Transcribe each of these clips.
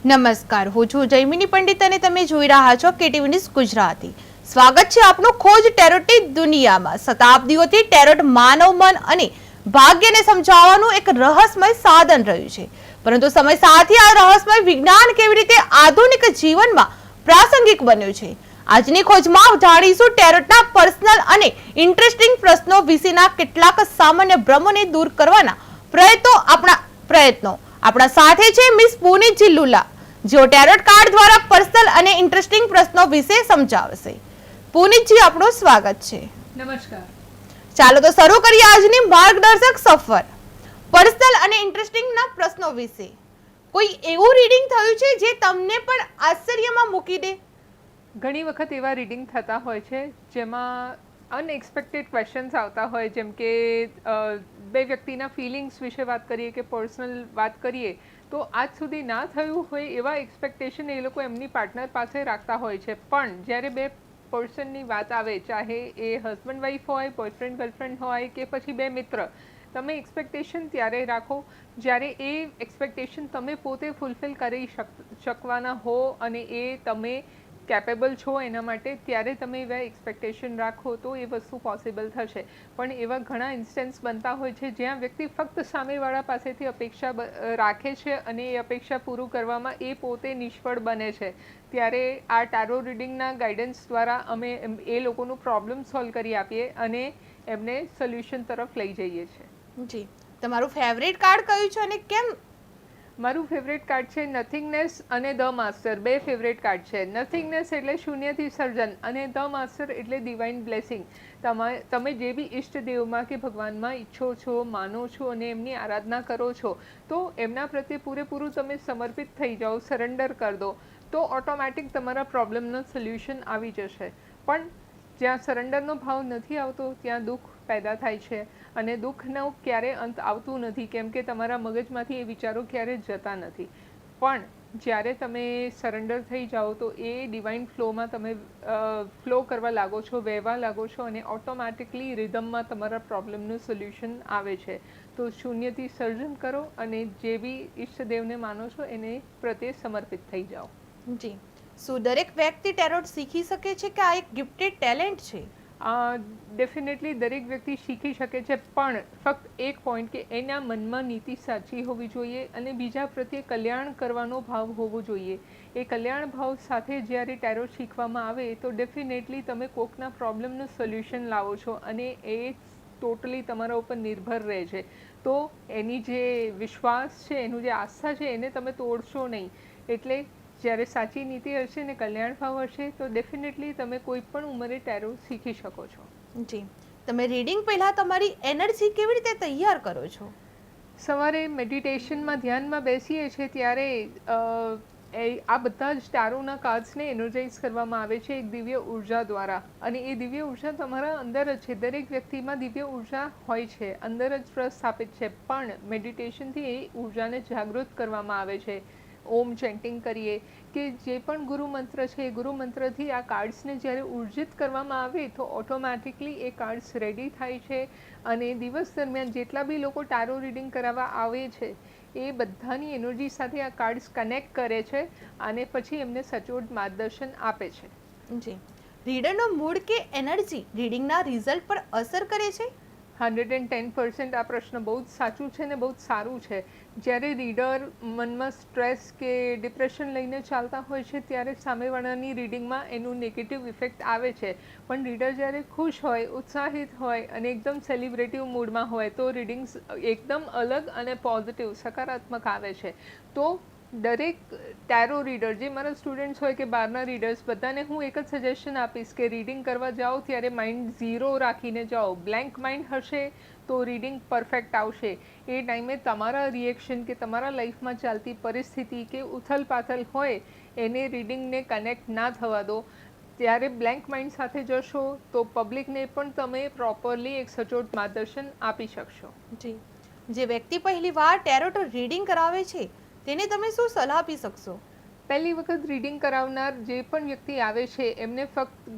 નમસ્કાર, હું છું જયમિની પંડિત અને તમે જોઈ રહ્યા છો કેટીવી ન્યૂઝ ગુજરાતી. સ્વાગત છે આપનું ખોજ ટેરોટની દુનિયામાં. શતાબ્દીઓથી ટેરોટ માનવ મન અને ભાગ્યને સમજાવવાનું એક રહસ્યમય સાધન રહ્યું છે, પરંતુ સમય સાથે આ રહસ્યમય વિજ્ઞાન કેવી રીતે આધુનિક જીવનમાં પ્રાસંગિક બન્યું છે. આજની ખોજમાં જાણીશું ટેરોટના પર્સનલ અને ઇન્ટરેસ્ટિંગ પ્રશ્નો વિશેના કેટલાક સામાન્ય ભ્રમોને દૂર કરવાના પ્રયત્નો. આપણા સાથે છે મિસ પુનીતજી લુલા, જેઓ ટેરોટ કાર્ડ દ્વારા પર્સનલ અને ઇન્ટરેસ્ટિંગ પ્રશ્નો વિશે સમજાવશે. પુનીતજી, આપનું સ્વાગત છે. નમસ્કાર. ચાલો તો શરૂ કરીએ આજની માર્ગદર્શક સફર પર્સનલ અને ઇન્ટરેસ્ટિંગ ના પ્રશ્નો વિશે. કોઈ એવું રીડિંગ થયું છે જે તમને પણ આશ્ચર્યમાં મૂકી દે? ઘણી વખત એવા રીડિંગ થતા હોય છે જેમાં અનએક્સપેક્ટેડ ક્વેશ્ચન્સ આવતા હોય, જેમ કે બે વ્યક્તિના ફિલિંગ્સ વિશે વાત કરીએ કે પર્સનલ વાત કરીએ તો આજ સુધી ના થયું હોય એવા એક્સપેક્ટેશન એ લોકો એમની પાર્ટનર પાસે રાખતા હોય છે. પણ જ્યારે બે પર્સનની વાત આવે, ચાહે એ હસબન્ડ વાઈફ હોય, બોયફ્રેન્ડ ગર્લફ્રેન્ડ હોય કે પછી બે મિત્ર, તમે એક્સપેક્ટેશન ત્યારે રાખો જ્યારે એ એક્સપેક્ટેશન તમે પોતે ફૂલફિલ કરી શકવાના હો અને એ તમે કેપેબલ છો એના માટે, ત્યારે તમે એવા એક્સપેક્ટેશન રાખો તો એ વસ્તુ પોસિબલ થશે. પણ એવા ઘણા ઇન્સ્ટન્સ બનતા હોય છે જ્યાં વ્યક્તિ ફક્ત સામેવાળા પાસેથી અપેક્ષા રાખે છે અને એ અપેક્ષા પૂરું કરવામાં એ પોતે નિષ્ફળ બને છે. ત્યારે આ ટારો રીડિંગના ગાઈડન્સ દ્વારા અમે એ લોકોનું પ્રોબ્લેમ સોલ્વ કરી આપીએ અને એમને સોલ્યુશન તરફ લઈ જઈએ છીએ. જી, તમારું ફેવરેટ કાર્ડ કયું છે અને કેમ? મારું ફેવરેટ કાર્ડ છે નથિંગનેસ અને ધ માસ્ટર. બે ફેવરેટ કાર્ડ છે. નથિંગનેસ એટલે શૂન્યથી સર્જન અને ધ માસ્ટર એટલે ડિવાઇન બ્લેસિંગ. તમે જે બી ઈષ્ટ દેવમાં કે ભગવાનમાં ઈચ્છો છો, માનો છો અને એમની આરાધના કરો છો, તો એમના પ્રત્યે પૂરેપૂરું તમે સમર્પિત થઈ જાઓ, સરેન્ડર કરી દો, તો ઓટોમેટિક તમારા પ્રોબ્લેમનો સોલ્યુશન આવી જશે. પણ જ્યાં સરેન્ડરનો ભાવ નથી આવતો ત્યાં દુઃખ પેદા થાય છે અને દુઃખનો ક્યારે અંત આવતું નથી, કેમ કે તમારા મગજમાંથી એ વિચારો ક્યારે જતા નથી. પણ જ્યારે તમે સરેન્ડર થઈ જાઓ તો એ ડિવાઇન ફ્લોમાં તમે ફ્લો કરવા લાગો છો, વહેવા લાગો છો અને ઓટોમેટિકલી રિધમમાં તમારા પ્રોબ્લેમનું સોલ્યુશન આવે છે. તો શૂન્યથી સર્જન કરો અને જે બી ઈષ્ટદેવને માનો છો એને પ્રત્યે સમર્પિત થઈ જાઓ. જી, શું દરેક વ્યક્તિ ટેરોટ શીખી શકે છે કે આ એક ગિફ્ટેડ ટેલેન્ટ છે? ડેફિનેટલી દરેક વ્યક્તિ શીખી શકે છે, પણ ફક્ત એક પોઈન્ટ કે એના મનમાં નીતિ સાચી હોવી જોઈએ અને બીજા પ્રત્યે કલ્યાણ કરવાનો ભાવ હોવો જોઈએ. એ કલ્યાણ ભાવ સાથે જ્યારે ટેરોટ શીખવામાં આવે તો ડેફિનેટલી તમે કોકના પ્રોબ્લેમનું સોલ્યુશન લાવો છો અને એ ટોટલી તમારા ઉપર નિર્ભર રહે છે. તો એની જે વિશ્વાસ છે, એનું જે આસ્થા છે, એને તમે તોડશો નહીં. એટલે જ્યારે સાચી નીતિ હશે ને કલ્યાણ ભાવ હશે તો ડેફિનેટલી તમે કોઈ પણ ઉંમરે ટેરો શીખી શકો છો. જી, તમે રીડિંગ પહેલા તમારી એનર્જી કેવી રીતે તૈયાર કરો છો? સવારે મેડિટેશનમાં ધ્યાનમાં બેસીએ છીએ ત્યારે આ બધા જ ટારોના કાર્ડ્સને એનર્જાઇઝ કરવામાં આવે છે એક દિવ્ય ઉર્જા દ્વારા, અને એ દિવ્ય ઉર્જા તમારા અંદર જ છે. દરેક વ્યક્તિમાં દિવ્ય ઉર્જા હોય છે, અંદર જ પ્રસ્થાપિત છે, પણ મેડિટેશનથી એ ઉર્જાને જાગૃત કરવામાં આવે છે. ઓમ ચેન્ટિંગ કરીએ કે જે પણ ગુરુ મંત્ર છે, એ ગુરુ મંત્રથી આ કાર્ડ્સને જ્યારે ઉર્જિત કરવામાં આવે તો ઓટોમેટિકલી એ કાર્ડ્સ રેડી થાય છે અને દિવસ દરમિયાન જેટલા બી લોકો ટારો રીડિંગ કરાવવા આવે છે એ બધાની એનર્જી સાથે આ કાર્ડ્સ કનેક્ટ કરે છે અને પછી એમને સચોટ માર્ગદર્શન આપે છે. જી, રીડરનો મૂડ કે એનર્જી રીડિંગના રિઝલ્ટ પર અસર કરે છે? 110% આ પ્રશ્ન બહુ જ સાચું છે ને બહુ જ સારું છે. જ્યારે રીડર મનમાં સ્ટ્રેસ કે ડિપ્રેશન લઈને ચાલતા હોય છે ત્યારે સામેવાળાની રીડિંગમાં એનું નેગેટિવ ઇફેક્ટ આવે છે. પણ રીડર જ્યારે ખુશ હોય, ઉત્સાહિત હોય અને એકદમ સેલિબ્રેટિવ મૂડમાં હોય તો રીડિંગ્સ એકદમ અલગ અને પોઝિટિવ સકારાત્મક આવે છે. તો દરેક ટેરો રીડર, જે મારા સ્ટુડન્ટ્સ હોય કે બહારના રીડર્સ, બધાને હું એક જ સજેશન આપીશ કે રીડિંગ કરવા જાઓ ત્યારે માઇન્ડ ઝીરો રાખીને જાઓ. બ્લેન્ક માઇન્ડ હશે તો રીડિંગ પરફેક્ટ આવશે. એ ટાઈમે તમારા રિએક્શન કે તમારા લાઈફમાં ચાલતી પરિસ્થિતિ કે ઉથલ પાથલ હોય એને રીડિંગને કનેક્ટ ના થવા દો. ત્યારે બ્લેન્ક માઇન્ડ સાથે જશો તો પબ્લિકને પણ તમે પ્રોપરલી એક સચોટ માર્ગદર્શન આપી શકશો. જી, જે વ્યક્તિ પહેલી વાર ટેરોટ રીડિંગ કરાવે છે તેને તમે શું સલાહ આપી શકશો? પહેલી વખત રીડિંગ કરાવનાર જે પણ વ્યક્તિ આવે છે એમને ફક્ત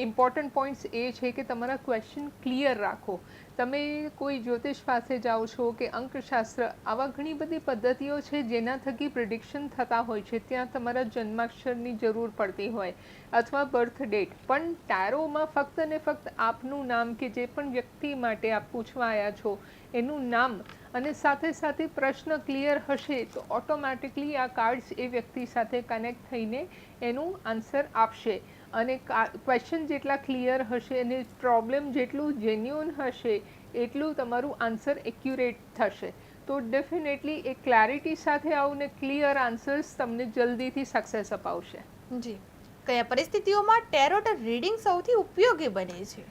ઇમ્પોર્ટન્ટ પોઈન્ટ્સ એ છે કે તમારા ક્વેશ્ચન ક્લિયર રાખો. તમે કોઈ જ્યોતિષ પાસે જાઓ છો કે અંકશાસ્ત્ર, આવા ઘણી બધી પદ્ધતિઓ છે જેના થકી પ્રિડિક્શન થતા હોય છે. ત્યાં તમારા જન્માક્ષરની જરૂર પડતી હોય અથવા બર્થ ડેટ. પણ ટેરોમાં ફક્ત ને ફક્ત આપનું નામ, કે જે પણ વ્યક્તિ માટે આપ પૂછવા આવ્યા છો એનું નામ, અને સાથે સાથે પ્રશ્ન ક્લિયર હશે તો ઓટોમેટિકલી આ કાર્ડ્સ એ વ્યક્તિ સાથે કનેક્ટ થઈને એનું આન્સર આપશે. અને ક્વેશ્ચન જેટલા ક્લિયર હશે અને પ્રોબ્લેમ જેટલું જેન્યુઅન હશે એટલું તમારું આન્સર એક્યુરેટ થશે. તો ડેફિનેટલી એ ક્લેરિટી સાથે આવું ને ક્લિયર આન્સર્સ તમને જલ્દીથી સક્સેસ અપાવશે. જી, કયા પરિસ્થિતિઓમાં ટેરોટ રીડિંગ સૌથી ઉપયોગી બને છે?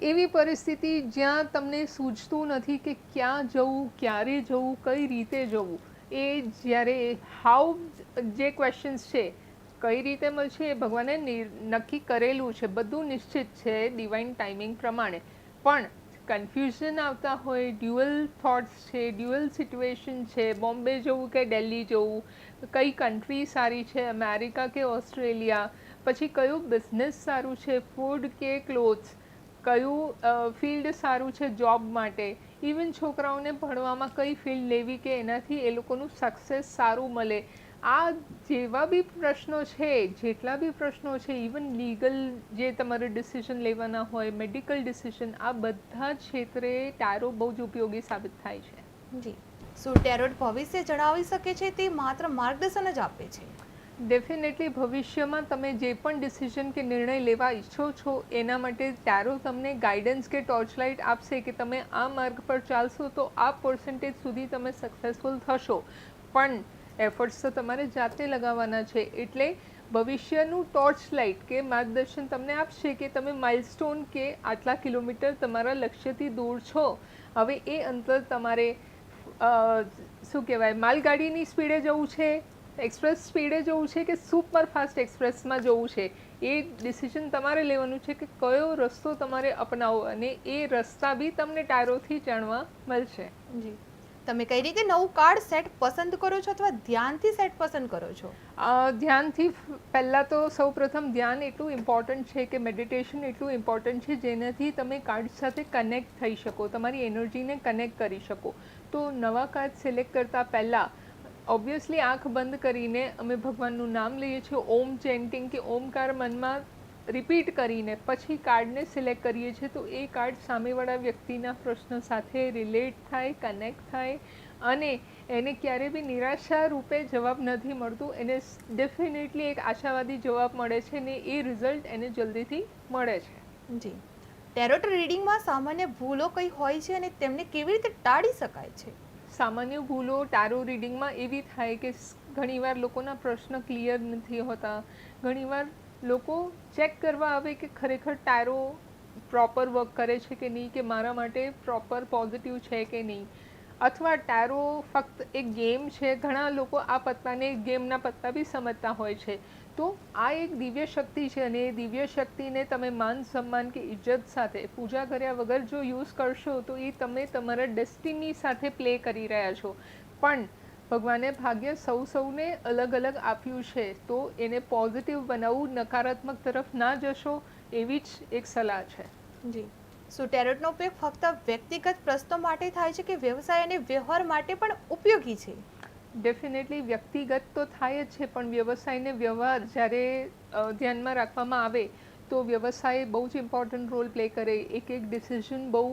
એવી પરિસ્થિતિ જ્યાં તમને સૂઝતું નથી કે ક્યાં જવું, ક્યારે જવું, કઈ રીતે જવું. એ જ્યારે હાઉ જે ક્વેશ્ચન્સ છે, કઈ રીતે મળશે એ ભગવાને નક્કી કરેલું છે, બધું નિશ્ચિત છે ડિવાઇન ટાઈમિંગ પ્રમાણે. પણ કન્ફ્યુઝન આવતા હોય, ડ્યુઅલ થોટ્સ છે, ડ્યુઅલ સિચ્યુએશન છે, બોમ્બે જવું કે દિલ્હી જવું, કઈ કન્ટ્રી સારી છે, અમેરિકા કે ઓસ્ટ્રેલિયા, પછી કયું બિઝનેસ સારું છે, ફૂડ કે ક્લોથ્સ, કયું ફિલ્ડ સારું છે જોબ માટે, ઇવન છોકરાઓને ભણવામાં કઈ ફિલ્ડ લેવી કે એનાથી એ લોકોનું સક્સેસ સારું મળે. આ જેવા બી પ્રશ્નો છે, જેટલા બી પ્રશ્નો છે, ઇવન લીગલ જે તમારે ડિસિઝન લેવાના હોય, મેડિકલ ડિસિઝન, આ બધા જ ક્ષેત્રે ટેરો બહુ જ ઉપયોગી સાબિત થાય છે. જી, શું ટેરોટ ભવિષ્ય જણાવી શકે છે તે માત્ર માર્ગદર્શન જ આપે છે? ડેફિનેટલી ભવિષ્યમાં તમે જે પણ ડિસિઝન કે નિર્ણય લેવા ઈચ્છો છો એના માટે ટેરો તમને ગાઈડન્સ કે ટોર્ચલાઇટ આપશે કે તમે આ માર્ગ પર ચાલશો તો આ પર્સન્ટેજ સુધી તમે સક્સેસફુલ થશો. પણ એફર્ટ્સ તો તમારે જાતે લગાવવાના છે. એટલે ભવિષ્યનું ટોર્ચલાઇટ કે માર્ગદર્શન તમને આપશે કે તમે માઇલસ્ટોન કે આટલા કિલોમીટર તમારા લક્ષ્યથી દૂર છો. હવે એ અંતર તમારે શું કહેવાય, માલગાડીની સ્પીડે જવું છે, એક્સપ્રેસ સ્પીડે જવું છે કે સુપરફાસ્ટ એક્સપ્રેસમાં જવું છે, એ ડિસિઝન તમારે લેવાનું છે કે કયો રસ્તો તમારે અપનાવો. અને એ રસ્તા બી તમને ટેરોથી જાણવા મળશે. જી, તમે કઈ રીતે નવું કાર્ડ સેટ પસંદ કરો છો અથવા ધ્યાનથી સેટ પસંદ કરો છો? ધ્યાનથી પહેલાં તો સૌપ્રથમ ધ્યાન એટલું ઇમ્પોર્ટન્ટ છે કે મેડિટેશન એટલું ઇમ્પોર્ટન્ટ છે જેનાથી તમે કાર્ડ સાથે કનેક્ટ થઈ શકો, તમારી એનર્જીને કનેક્ટ કરી શકો. તો નવા કાર્ડ સિલેક્ટ કરતાં પહેલાં ઓબ્વિયસલી આંખ બંધ કરીને અમે ભગવાનનું નામ લઈએ છીએ, ઓમ ચેન્ટિંગ કે ઓમકાર મનમાં રિપીટ કરીને પછી કાર્ડને સિલેક્ટ કરીએ છીએ. તો એ કાર્ડ સામેવાળા વ્યક્તિના પ્રશ્ન સાથે રિલેટ થાય, કનેક્ટ થાય, અને એને ક્યારે બી નિરાશા રૂપે જવાબ નથી મળતું. એને ડેફિનેટલી એક આશાવાદી જવાબ મળે છે ને એ રિઝલ્ટ એને જલ્દીથી મળે છે. જી, ટેરોટ રીડિંગમાં સામાન્ય ભૂલો કઈ હોય છે અને તેમને કેવી રીતે ટાળી શકાય છે? સામાન્ય ભૂલો ટેરો રીડિંગમાં એવી થાય કે ઘણીવાર લોકોના પ્રશ્ન ક્લિયર નથી હોતા. ઘણીવાર લોકો ચેક કરવા આવે કે ખરેખર ટેરો પ્રોપર વર્ક કરે છે કે નહીં, કે મારા માટે પ્રોપર પોઝિટિવ છે કે નહીં, અથવા ટેરો ફક્ત એક ગેમ છે. ઘણા લોકો આ પત્તાને ગેમના પત્તા બી સમજતા હોય છે. તો આ એક દિવ્ય શક્તિ છે અને એ દિવ્ય શક્તિને તમે માન સન્માન કે ઇજ્જત સાથે પૂજા કર્યા વગર જો યુઝ કરશો તો એ તમે તમારા ડેસ્ટિની સાથે પ્લે કરી રહ્યા છો. પણ ભગવાને ભાગ્ય સૌને અલગ અલગ આપ્યું છે, તો એને પોઝિટિવ બનાવવું, નકારાત્મક તરફ ના જશો, એવી જ એક સલાહ છે. જી, શું ટેરોટનો ઉપયોગ ફક્ત વ્યક્તિગત પ્રશ્નો માટે થાય છે કે વ્યવસાય અને વ્યવહાર માટે પણ ઉપયોગી છે? ડેફિનેટલી વ્યક્તિગત તો થાય જ છે, પણ વ્યવસાયને વ્યવહાર જ્યારે ધ્યાનમાં રાખવામાં આવે તો વ્યવસાય બહુ જ ઇમ્પોર્ટન્ટ રોલ પ્લે કરે. એક ડિસિઝન બહુ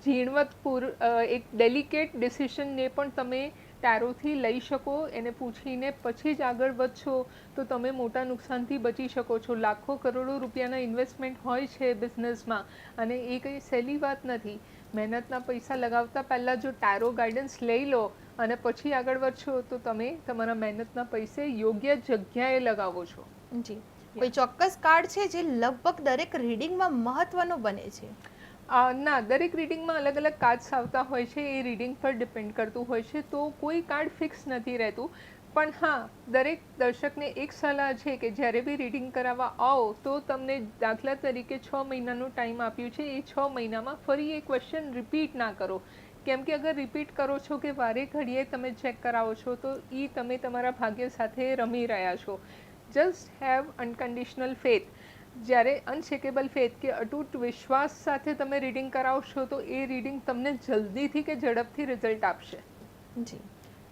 ઝીણવટપૂર, એક ડેલિકેટ ડિસિઝનને પણ તમે ટેરોથી લઈ શકો. એને પૂછીને પછી જ આગળ વધશો તો તમે મોટા નુકસાનથી બચી શકો છો. લાખો કરોડો રૂપિયાના ઇન્વેસ્ટમેન્ટ હોય છે બિઝનેસમાં અને એ કંઈ સહેલી વાત નથી. મહેનતના પૈસા લગાવતા પહેલાં જો ટેરો ગાઈડન્સ લઈ લો અને પછી આગળ વધશો તો તમે તમારા મહેનતના પૈસે યોગ્ય જગ્યાએ લગાવો છો. જી, કોઈ ચોક્કસ કાર્ડ છે જે લગભગ દરેક રીડિંગમાં મહત્વનો બને છે? ના, દરેક રીડિંગમાં અલગ અલગ કાર્ડ્સ આવતા હોય છે. એ રીડિંગ પર ડિપેન્ડ કરતું હોય છે. તો કોઈ કાર્ડ ફિક્સ નથી રહેતું. પણ હા, દરેક દર્શકને એક સલાહ છે કે જ્યારે બી રીડિંગ કરાવવા આવો તો તમને દાખલા તરીકે 6 મહિનાનો ટાઈમ આપ્યું છે. એ 6 મહિનામાં ફરી એ ક્વેશ્ચન રિપીટ ના કરો. કેમ કે અગર રિપીટ કરો છો કે વારે ઘડીએ તમે ચેક કરાવો છો તો એ તમે તમારા ભાગ્ય સાથે રમી રહ્યા છો. Just have unconditional faith. જ્યારે અનશેકેબલ ફેથ કે અતૂટ વિશ્વાસ સાથે તમે રીડિંગ કરાવશો તો એ રીડિંગ તમને જલ્દીથી કે ઝડપથી રિઝલ્ટ આપશે. જી,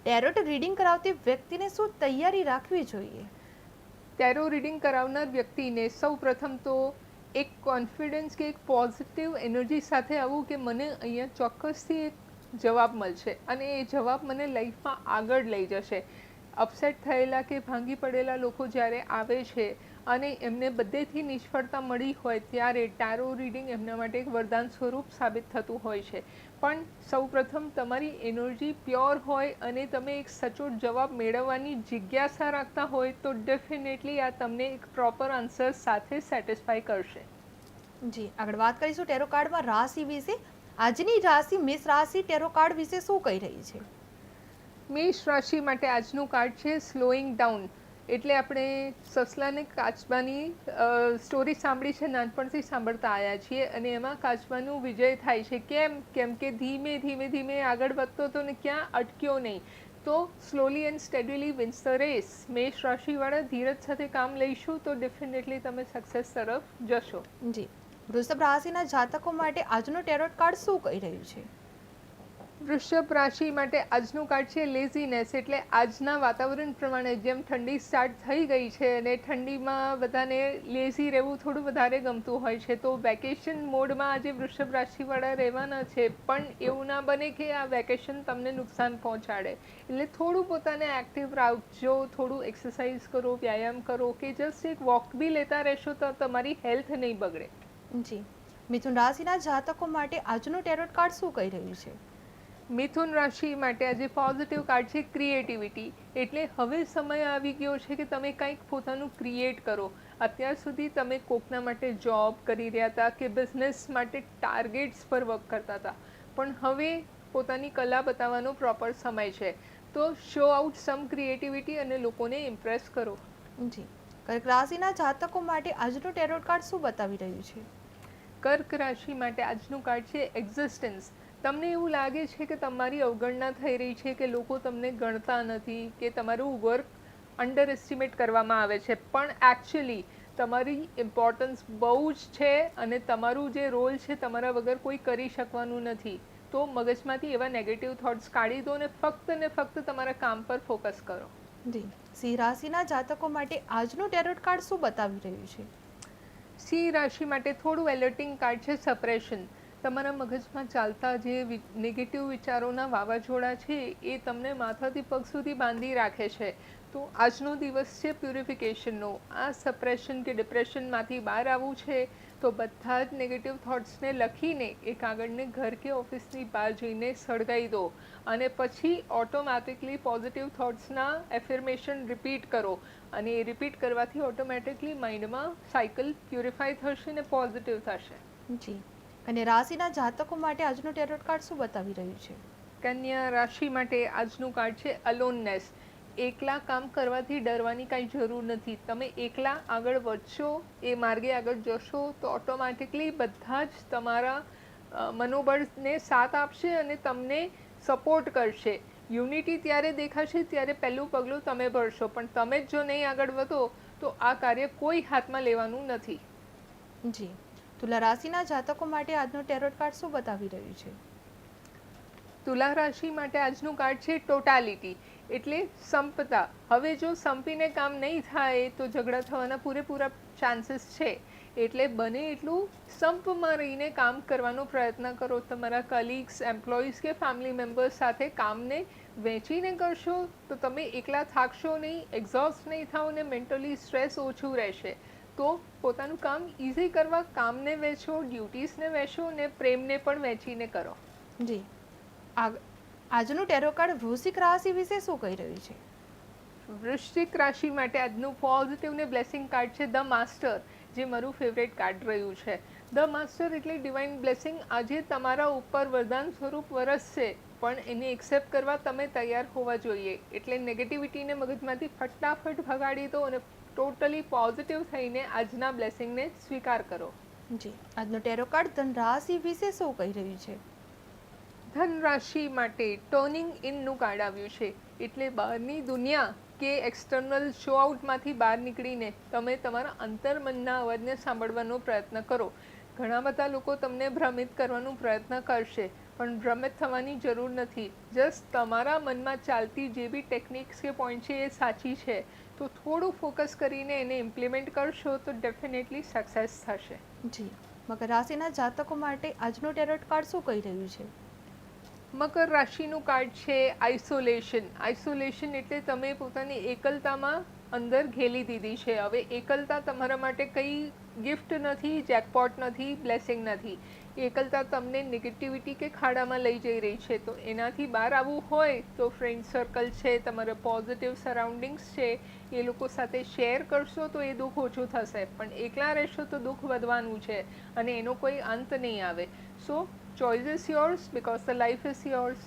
ટેરોટ રીડિંગ કરાવતી વ્યક્તિને શું તૈયારી રાખવી જોઈએ? ટેરો રીડિંગ કરાવનાર વ્યક્તિને સૌ પ્રથમ તો એક કોન્ફિડન્સ કે એક પોઝિટિવ એનર્જી સાથે આવવું કે મને અહીંયા ચોક્કસથી એક જવાબ મળશે અને એ જવાબ મને લાઈફમાં આગળ લઈ જશે. અપસેટ થયેલા કે ભાંગી પડેલા લોકો જ્યારે આવે છે અને એમને બધેથી નિષ્ફળતા મળી હોય ત્યારે ટેરો રીડિંગ એમના માટે એક વરદાન સ્વરૂપ સાબિત થતું હોય છે. પણ સૌપ્રથમ તમારી એનર્જી પ્યોર હોય અને તમે એક સચોટ જવાબ મેળવવાની જિજ્ઞાસા રાખતા હોય તો ડેફિનેટલી આ તમને એક પ્રોપર આન્સર સાથે સેટિસ્ફાય કરશે. જી, આગળ વાત કરીશું ટેરો કાર્ડમાં રાશિ વિશે. આજની રાશિ મેષ રાશિ ટેરો કાર્ડ વિશે શું કહી રહી છે? મેષ રાશિ માટે આજનું કાર્ડ છે સ્લોઈંગ ડાઉન. એટલે આપણે સસલાને કાચબાની સ્ટોરી સાંભળી છે, નાનપણથી સાંભળતા આવ્યા છીએ અને એમાં કાચબાનું વિજય થાય છે. કેમ કે ધીમે ધીમે ધીમે આગળ વધતો હતો ને ક્યાં અટક્યો નહીં. તો slowly and steadily wins the race. મેષ રાશિવાળા ધીરજ સાથે કામ લઈશું તો ડેફિનેટલી તમે સક્સેસ તરફ જશો. જી, વૃષભ રાશિના જાતકો માટે આજનો ટેરોટ કાર્ડ શું કહી રહ્યું છે? વૃષભ રાશિ માટે આજનું કાર્ડ છે લેઝીનેસ. એટલે આજના વાતાવરણ પ્રમાણે જેમ ઠંડી સ્ટાર્ટ થઈ ગઈ છે અને ઠંડીમાં બધાને લેઝી રહેવું થોડું વધારે ગમતું હોય છે, તો વેકેશન મોડમાં આજે વૃષભ રાશિવાળા રહેવાના છે. પણ એવું ના બને કે આ વેકેશન તમને નુકસાન પહોંચાડે. એટલે થોડું પોતાને એક્ટિવ રાખજો, થોડું એક્સરસાઇઝ કરો, વ્યાયામ કરો કે જસ્ટ એક વોક બી લેતા રહેશો તો તમારી હેલ્થ નહીં બગડે. જી, મિથુન રાશિના જાતકો માટે આજનું ટેરોટ કાર્ડ શું કહી રહ્યું છે? મિથુન રાશિ માટે આજે પોઝિટિવ કાર્ડ છે ક્રિએટિવિટી. એટલે હવે સમય આવી ગયો છે કે તમે કંઈક પોતાનું ક્રિએટ કરો. અત્યાર સુધી તમે કોકના માટે જોબ કરી રહ્યા હતા કે બિઝનેસ માટે ટાર્ગેટ્સ પર વર્ક કરતા હતા, પણ હવે પોતાની કલા બતાવવાનો પ્રોપર સમય છે. તો શો આઉટ સમ ક્રિએટિવિટી અને લોકોને ઇમ્પ્રેસ કરો. જી, કર્ક રાશિના જાતકો માટે આજનું ટેરોટ કાર્ડ શું બતાવી રહ્યું છે? કર્ક રાશિ માટે આજનું કાર્ડ છે એક્ઝિસ્ટન્સ. તમને એવું લાગે છે કે તમારી અવગણના થઈ રહી છે, કે લોકો તમને ગણતા નથી, કે તમારું વર્ક અંડર એસ્ટિમેટ કરવામાં આવે છે, પણ એકચ્યુઅલી તમારી ઇમ્પોર્ટન્સ બહુ જ છે અને તમારું જે રોલ છે તમારા વગર કોઈ કરી શકવાનું નથી. તો મગજમાંથી એવા નેગેટિવ થોટ્સ કાઢી દો ને ફક્ત તમારા કામ પર ફોકસ કરો. જી, સિંહ રાશિના જાતકો માટે આજનું ટેરોટ કાર્ડ શું બતાવી રહ્યું છે? સિંહ રાશિ માટે થોડું એલર્ટિંગ કાર્ડ છે સપ્રેશન. તમારા મગજમાં ચાલતા જે નેગેટિવ વિચારોના વાવાઝોડા છે એ તમને માથાથી પગ સુધી બાંધી રાખે છે. તો આજનો દિવસ છે પ્યુરિફિકેશનનો. આ સપ્રેશન કે ડિપ્રેશનમાંથી બહાર આવવું છે તો બધા જ નેગેટિવ થોટ્સને લખીને એ કાગળને ઘર કે ઓફિસની બહાર જઈને સળગાવી દો અને પછી ઓટોમેટિકલી પોઝિટિવ થોટ્સના એફર્મેશન રિપીટ કરો અને એ રિપીટ કરવાથી ઓટોમેટિકલી માઇન્ડમાં સાયકલ પ્યુરિફાય થશે ને પોઝિટિવ થશે. જી, અને રાશિના જાતકો માટે આજનું ટેરોટ કાર્ડ શું બતાવી રહ્યું છે? કન્યા રાશિ માટે આજનું કાર્ડ છે અલોનનેસ. એકલા કામ કરવાથી ડરવાની કાંઈ જરૂર નથી. તમે એકલા આગળ વધશો, એ માર્ગે આગળ જશો તો ઓટોમેટિકલી બધા જ તમારા મનોબળને સાથ આપશે અને તમને સપોર્ટ કરશે. યુનિટી ત્યારે દેખાશે ત્યારે પહેલું પગલું તમે ભરશો, પણ તમે જ જો નહીં આગળ વધો તો આ કાર્ય કોઈ હાથમાં લેવાનું નથી. જી, તુલા રાશિના જાતકો માટે આજનો ટેરોટ કાર્ડ શું બતાવી રહ્યું છે? તુલા રાશિ માટે આજનું કાર્ડ છે ટોટાલિટી. એટલે સંપતા. હવે જો સંપીને કામ નહીં થાય તો ઝઘડા થવાના પૂરેપૂરા ચાન્સીસ છે. એટલે બને એટલું સંપમાં રહીને કામ કરવાનો પ્રયત્ન કરો. તમારા કલીગ્સ, એમ્પ્લોઈઝ કે ફેમિલી મેમ્બર્સ સાથે કામને વહેંચીને કરશો તો તમે એકલા થાકશો નહીં, એક્ઝોસ્ટ નહીં થાઓ ને મેન્ટલી સ્ટ્રેસ ઓછું રહેશે. તો પોતાનું કામ ઇઝી કરવા કામને વહેંચો, ડ્યુટીઝને વહેંચો ને પ્રેમને પણ વહેંચીને કરો. જી, આજનું ટેરો કાર્ડ વૃશ્ચિક રાશિ વિશે શું કહી રહ્યું છે? વૃશ્ચિક રાશિ માટે આજનું પોઝિટિવ ને બ્લેસિંગ કાર્ડ છે ધ માસ્ટર, જે મારું ફેવરેટ કાર્ડ રહ્યું છે. ધ માસ્ટર એટલે ડિવાઇન બ્લેસિંગ. આજે તમારા ઉપર વરદાન સ્વરૂપ વરસશે, પણ એને એક્સેપ્ટ કરવા તમે તૈયાર હોવા જોઈએ. એટલે નેગેટિવિટીને મગજમાંથી ફટાફટ ભગાડી દો અને ટોટલી પોઝિટિવ થઈને આજના બ્લેસિંગને સ્વીકાર કરો. જી, આજનો ટેરો કાર્ડ ધન રાશિ વિશે શું કહી રહ્યું છે? ધન રાશિ માટે ટર્નિંગ ઇનનું કાર્ડ આવ્યું છે. એટલે બહારની દુનિયા કે એક્સટર્નલ શો આઉટમાંથી બહાર નીકળીને તમે તમારા અંતર્મનના અવાજને સાંભળવાનો પ્રયત્ન કરો. ઘણા બધા લોકો તમને ભ્રમિત કરવાનો પ્રયત્ન કરશે, પણ ભ્રમિત થવાની જરૂર નથી. જસ્ટ તમારા મનમાં ચાલતી જે બી ટેકનિક્સ કે પોઈન્ટ છે એ સાચી છે, તો થોડું ફોકસ કરીને એને ઇમ્પ્લિમેન્ટ કરશો તો ડેફિનેટલી સક્સેસ થશે. જી, મકર રાશિના જાતકો માટે આજનું ટેરોટ કાર્ડ શું કહી રહ્યું છે? મકર રાશિનું કાર્ડ છે આઇસોલેશન. આઇસોલેશન એટલે તમે પોતાની એકલતામાં અંદર ઘેલી દીધી છે. હવે એકલતા તમારા માટે કંઈ ગિફ્ટ નથી, જેકપોટ નથી, બ્લેસિંગ નથી. એકલતા તમને નેગેટિવિટી કે ખાડામાં લઈ જઈ રહી છે. તો એનાથી બહાર આવવું હોય તો ફ્રેન્ડ સર્કલ છે, તમારા પોઝિટિવ સરાઉન્ડિંગ્સ છે, એ લોકો સાથે શેર કરશો તો એ દુઃખ ઓછું થશે. પણ એકલા રહેશો તો દુઃખ વધવાનું છે અને એનો કોઈ અંત નહીં આવે. સો choice is yours because the life is yours.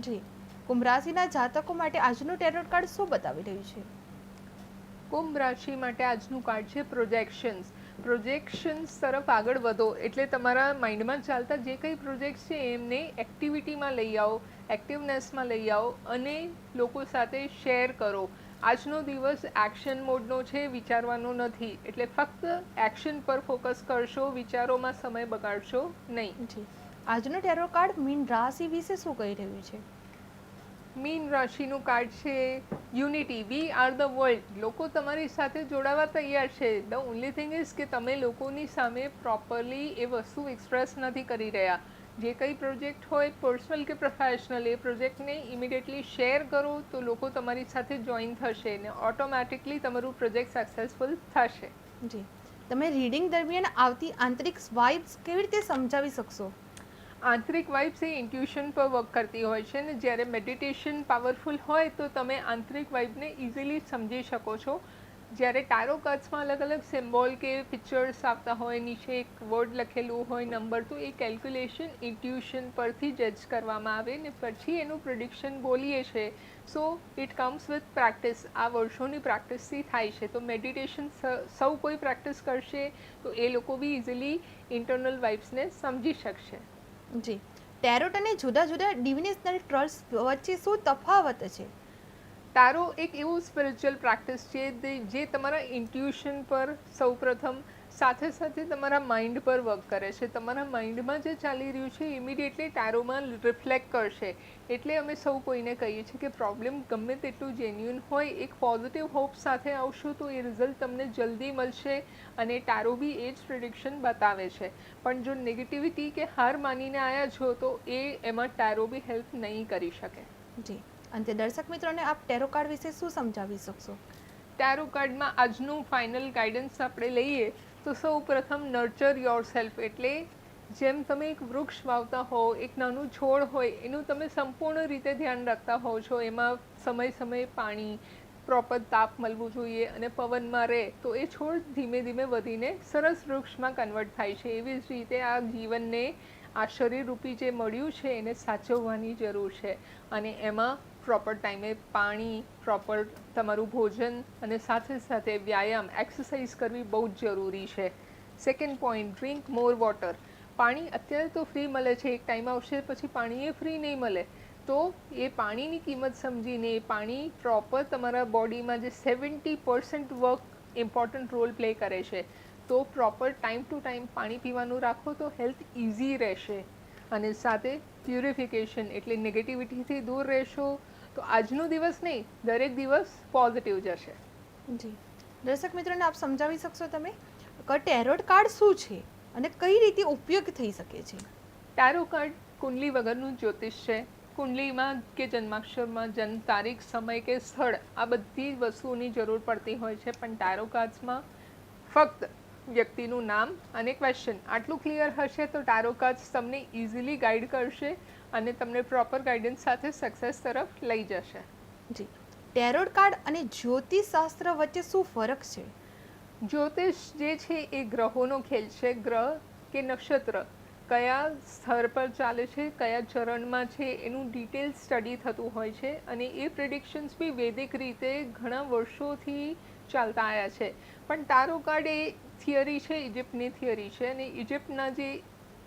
જી, કુંભ રાશિના જાતકો માટે આજનું ટેરોટ કાર્ડ શું બતાવી રહ્યું છે? કુંભ રાશિ માટે આજનું કાર્ડ છે પ્રોજેક્શન્સ. પ્રોજેક્શન્સ તરફ આગળ વધો એટલે તમારા માઇન્ડમાં ચાલતા જે કંઈ પ્રોજેક્ટ્સ છે એમને એક્ટિવિટીમાં લઈ આવો, એક્ટિવનેસમાં લઈ આવો અને લોકો સાથે શેર કરો. આજનો દિવસ એક્શન મોડનો છે, વિચારવાનો નથી. એટલે ફક્ત એક્શન પર ફોકસ કરશો, વિચારોમાં સમય બગાડશો નહીં. જી, આજનું ટેરોટ કાર્ડ મીન રાશિ વિશે શું કહી રહ્યું છે? મીન રાશિનું કાર્ડ છે unity. We are the world. લોકો તમારી સાથે જોડાવા તૈયાર છે. ધ ઓનલી થિંગ ઇઝ કે તમે લોકોની સામે પ્રોપરલી એ વસ્તુ એક્સપ્રેસ નથી કરી રહ્યા. જે કંઈ પ્રોજેક્ટ હોય, પર્સનલ કે પ્રોફેશનલ, એ પ્રોજેક્ટને ઇમિડિયેટલી શેર કરો તો લોકો તમારી સાથે જોઈન થશે ને ઓટોમેટિકલી તમારું પ્રોજેક્ટ સક્સેસફુલ થશે. જી, તમે રીડિંગ દરમિયાન આવતી આંતરિક વાઇબ્સ કેવી રીતે સમજાવી શકશો? આંતરિક વાઇબ્સ એ ઇન્ટ્યુશન પર વર્ક કરતી હોય છે ને જ્યારે મેડિટેશન પાવરફુલ હોય તો તમે આંતરિક વાઇબને ઇઝીલી સમજી શકો છો. જ્યારે ટારો કાર્ડ્સમાં અલગ અલગ સિમ્બોલ કે પિક્ચર્સ આવતા હોય, નીચે એક વર્ડ લખેલું હોય, નંબર, તો એ કેલ્ક્યુલેશન ઇન્ટ્યુશન પરથી જજ કરવામાં આવે ને પછી એનું પ્રિડિક્શન બોલીએ છે. So it comes with practice. આ વર્ષોની પ્રેક્ટિસથી થાય છે. તો મેડિટેશન સૌ કોઈ પ્રેક્ટિસ કરશે તો એ લોકો બી ઇઝીલી ઇન્ટરનલ વાઇબ્સને સમજી શકશે. જી, ટેરોટ અને જુદા જુદા ડિવિનેશનલ ટ્રસ્ટ વચ્ચે શું તફાવત છે? ટારો એક એવું સ્પિરિચ્યુઅલ પ્રેક્ટિસ છે જે તમારા ઇન્ટ્યુશન પર સૌપ્રથમ, સાથે સાથે તમારા માઇન્ડ પર વર્ક કરે છે. તમારા માઇન્ડમાં જે ચાલી રહ્યું છે ઇમિડિયેટલી ટારોમાં રિફ્લેક્ટ કરશે. એટલે અમે સૌ કોઈને કહીએ છીએ કે પ્રોબ્લેમ ગમે તેટલું જેન્યુઅન હોય, એક પોઝિટિવ હોપ સાથે આવશો તો એ રિઝલ્ટ તમને જલ્દી મળશે અને ટારો બી એ જ પ્રિડિક્શન બતાવે છે. પણ જો નેગેટિવિટી કે હાર માનીને આવ્યા છો તો એમાં ટારો બી હેલ્પ નહીં કરી શકે. જી, અંતે દર્શક મિત્રોને આપ ટેરો કાર્ડ વિશે શું સમજાવી શકશો? ટેરો કાર્ડમાં આજનું ફાઇનલ ગાઈડન્સ આપણે લઈએ તો સૌ પ્રથમ નર્ચર યોર સેલ્ફ. એટલે જેમ તમે એક વૃક્ષ વાવતા હો, એક નાનું છોડ હોય, એનું તમે સંપૂર્ણ રીતે ધ્યાન રાખતા હોવ છો. એમાં સમય સમયે પાણી, પ્રોપર તાપ મળવું જોઈએ અને પવનમાં રહે તો એ છોડ ધીમે ધીમે વધીને સરસ વૃક્ષમાં કન્વર્ટ થાય છે. એવી જ રીતે આ જીવનને, આ શરીરરૂપી જે મળ્યું છે એને સાચવવાની જરૂર છે અને એમાં પ્રોપર ટાઈમે પાણી, પ્રોપર તમારું ભોજન અને સાથે સાથે વ્યાયામ, એક્સરસાઇઝ કરવી બહુ જ જરૂરી છે. સેકન્ડ પોઈન્ટ, ડ્રિંક મોર વોટર. પાણી અત્યારે તો ફ્રી મળે છે, એક ટાઈમ આવશે પછી પાણી એ ફ્રી નહીં મળે. તો એ પાણીની કિંમત સમજીને એ પાણી પ્રોપર તમારા બોડીમાં જે 70% વર્ક ઇમ્પોર્ટન્ટ રોલ પ્લે કરે છે, તો પ્રોપર ટાઈમ ટુ ટાઈમ પાણી પીવાનું રાખો તો હેલ્થ ઇઝી રહેશે. અને સાથે પ્યુરિફિકેશન એટલે નેગેટિવિટીથી દૂર રહેશો તો આજનો દિવસ નહીં, દરેક દિવસ પોઝિટિવ જશે. જી, દર્શક મિત્રોને આપ સમજાવી શકશો તમે ટેરોટ કાર્ડ શું છે અને કઈ રીતે ઉપયોગ થઈ શકે છે? ટેરો કાર્ડ કુંડલી વગરનું જ્યોતિષ છે. કુંડલીમાં કે જન્માક્ષરમાં જન્મ તારીખ, સમય કે સ્થળ આ બધી વસ્તુઓની જરૂર પડતી હોય છે. પણ ટેરો કાર્ડ્સમાં ફક્ત વ્યક્તિનું નામ અને ક્વેશ્ચન આટલું ક્લિયર હશે તો ટેરો કાર્ડ્સ તમને ઇઝીલી ગાઈડ કરશે અને તમને પ્રોપર ગાઈડન્સ સાથે સક્સેસ તરફ લઈ જશે. જી, ટેરોટ કાર્ડ અને જ્યોતિષ શાસ્ત્ર વચ્ચે શું ફરક છે? જ્યોતિષ જે છે એ ગ્રહોનો ખેલ છે. ગ્રહ કે નક્ષત્ર કયા સ્તર પર ચાલે છે, કયા ચરણમાં છે, એનું ડિટેલ સ્ટડી થતું હોય છે અને એ પ્રિડિક્શન્સ બી વૈદિક રીતે ઘણા વર્ષોથી ચાલતા આવ્યા છે. પણ ટારો કાર્ડ એ થિયરી છે, ઇજિપ્તની થિયરી છે અને ઇજિપ્તના જે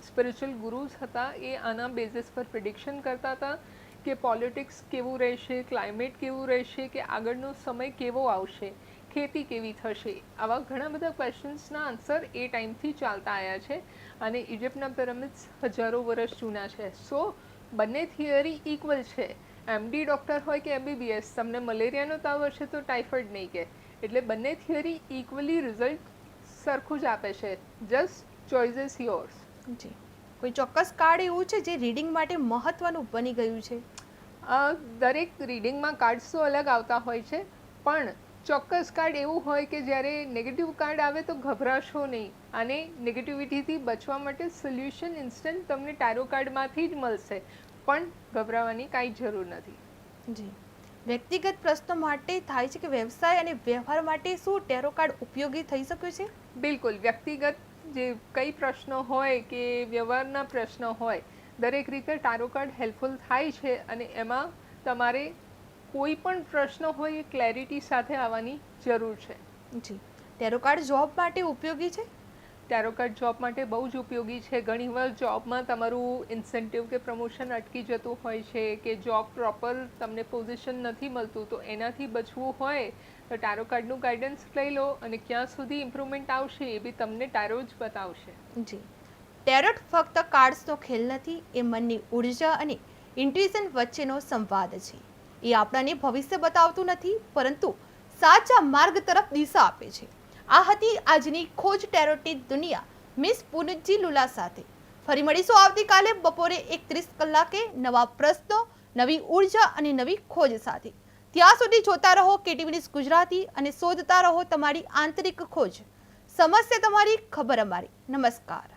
સ્પિરિચ્યુઅલ ગુરુઝ હતા એ આના બેઝિસ પર પ્રિડિક્શન કરતા હતા. કે પોલિટિક્સ કેવું રહેશે, ક્લાઇમેટ કેવું રહેશે, કે આગળનો સમય કેવો આવશે, ખેતી કેવી થશે, આવા ઘણા બધા ક્વેશ્ચન્સના આન્સર એ ટાઈમથી ચાલતા આવ્યા છે અને ઇજિપ્તના પિરામિડ્સ હજારો વર્ષ જૂના છે. સો બંને થિયરી ઇક્વલ છે. MD ડૉક્ટર હોય કે MBBS, તમને મલેરિયાનો તાવ હશે તો ટાઇફોઇડ નહીં કહે. એટલે બંને થિયરી ઇક્વલી રિઝલ્ટ સરખું જ આપે છે. Just choice is yours. જી, કોઈ ચોક્કસ કાર્ડ એવું છે જે રીડિંગ માટે મહત્વનું બની ગયું છે? દરેક રીડિંગમાં કાર્ડ્સ તો અલગ આવતા હોય છે, પણ ચોક્કસ કાર્ડ એવું હોય કે જ્યારે નેગેટિવ કાર્ડ આવે તો ગભરાશો નહીં, અને નેગેટિવિટીથી બચવા માટે સોલ્યુશન ઇન્સ્ટન્ટ તમને ટારો કાર્ડમાંથી જ મળશે, પણ ગભરાવાની કાંઈ જરૂર નથી. જી, વ્યક્તિગત પ્રશ્નો માટે થાય છે કે વ્યવસાય અને વ્યવહાર માટે શું ટેરો કાર્ડ ઉપયોગી થઈ શકે છે? બિલકુલ, વ્યક્તિગત જે કઈ પ્રશ્નો હોય કે વ્યવહારના પ્રશ્નો હોય, દરેક રીતે ટારો કાર્ડ હેલ્પફુલ થાય છે, અને એમાં તમારે કોઈ પણ પ્રશ્ન હોય એ ક્લેરિટી સાથે આવવાની જરૂર છે. જી, ટેરો કાર્ડ જોબ માટે ઉપયોગી છે? ટેરો કાર્ડ જોબ માટે બહુ જ ઉપયોગી છે. ઘણીવાર જોબમાં તમારું ઇન્સેન્ટિવ કે પ્રમોશન અટકી જતું હોય છે, કે જોબ પ્રોપર તમને પોઝિશન નથી મળતું, તો એનાથી બચવું હોય તો ટારો કાર્ડનું ગાઈડન્સ લઈ લો, અને ક્યાં સુધી ઇમ્પ્રુવમેન્ટ આવશે એ બી તમને ટારો જ બતાવશે. જી, ટેરોટ ફક્ત કાર્ડ્સનો ખેલ નથી, એ મનની ઉર્જા અને ઇન્ટ્યુઇશન વચ્ચેનો સંવાદ છે. એ આપણને ભવિષ્ય બતાવતું નથી, પરંતુ સાચા માર્ગ તરફ દિશા આપે છે. આ હતી આજની ખોજ ટેરોટની દુનિયા મિસ પુનજી લુલા સાથે. ફરી મળીશું આવતીકાલે બપોરે 1:30 કલાકે નવા પ્રશ્નો, નવી ઉર્જા અને નવી ખોજ સાથે. ત્યાં સુધી જોતા રહો KTV ન્યૂઝ ગુજરાતી અને શોધતા રહો તમારી આંતરિક ખોજ. સમસ્યા તમારી, ખબર અમારી. નમસ્કાર.